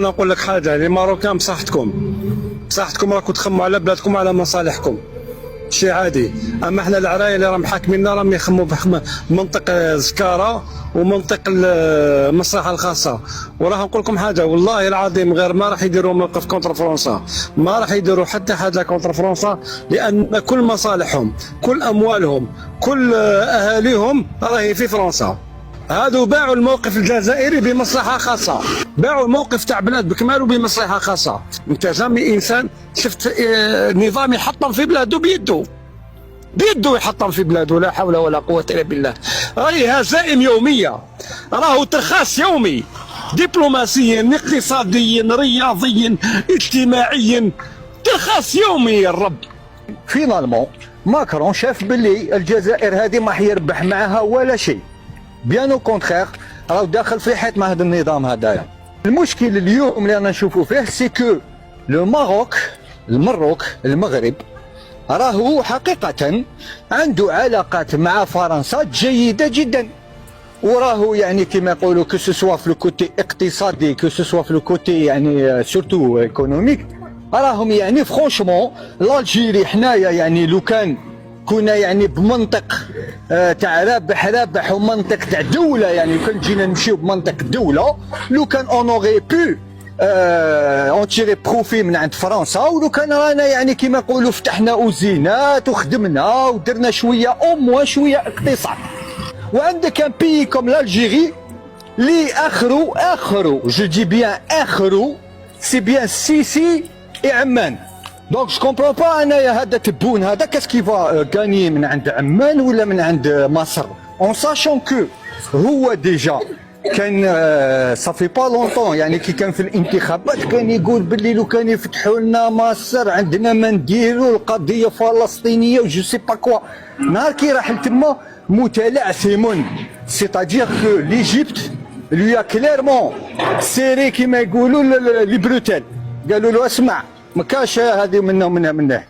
نقول لك حاجه، لي ماروكان بصحتكم راكم تخموا على بلادكم وعلى مصالحكم، شيء عادي. اما احنا العرايا اللي راهم حاكميننا راهم يخموا بمنطق الزكاره ومنطق المصلحه الخاصه. وراه نقول لكم حاجه والله العظيم، غير ما راح يديروا موقف كونتر فرنسا، ما راح يديروا حتى حاجه كونتر فرنسا، لان كل مصالحهم، كل اموالهم، كل اهاليهم راهي في فرنسا. هادو باعوا الموقف الجزائري بمصلحه خاصه، باعوا الموقف تاع بلاد بكماله بمصلحه خاصه. انت جامي انسان شفت نظام يحطم في بلاده بيده يحطم في بلاده، لا حول ولا قوه الا بالله. راهي هزائم يوميه، راهو ترخاص يومي، دبلوماسيا اقتصاديا رياضيا اجتماعيا، ترخاص يومي يا الرب. فينالمون ماكرون شاف باللي الجزائر هذه ما حيربح معها ولا شيء، بيان او كونتخيغ راهو داخل في حيط مع هذا النظام هذايا. المشكل اليوم اللي انا نشوفوا فيه سي كو لو المغرب راهو حقيقة عنده علاقات مع فرنسا جيدة جدا، وراهو يعني كما يقولوا كو سوسوا في الكوتي اقتصادي، كو سوسوا في الكوتي يعني سورتو ايكونوميك، راهم يعني فرونشمون الجيري حنايا يعني لو كان كنا يعني بمنطق تاع رابح ومنطق تاع دوله، يعني كان جينا نمشيو بمنطق دوله، لو كان اون اوغي بو اون تيري بروفي من عند فرنسا، ولو كان رانا يعني كيما نقولوا فتحنا اوزينات وخدمنا ودرنا شويه او شويه اقتصاد. وعندك ان بيي كوم الجيري اللي اخرو جو دي بيان اخرو سي بيان السيسي اي عمان. دونك جو كومبرون با انايا هذا تبون هذا كاسكي فا غاني من عند عمان ولا من عند مصر، اون ساشون كو هو ديجا كان صافي با لونطون يعني كي كان في الانتخابات كان يقول باللي لو كان يفتحوا لنا مصر عندنا ما نديروا القضيه فلسطينيه وجو سي با كوا. نهار كي راح لتما متلعثم، سيتادير كو ليجيبت لويا كليرمون سيري كيما يقولوا لي بروتال، قالوا له اسمع ما كاش هذه منه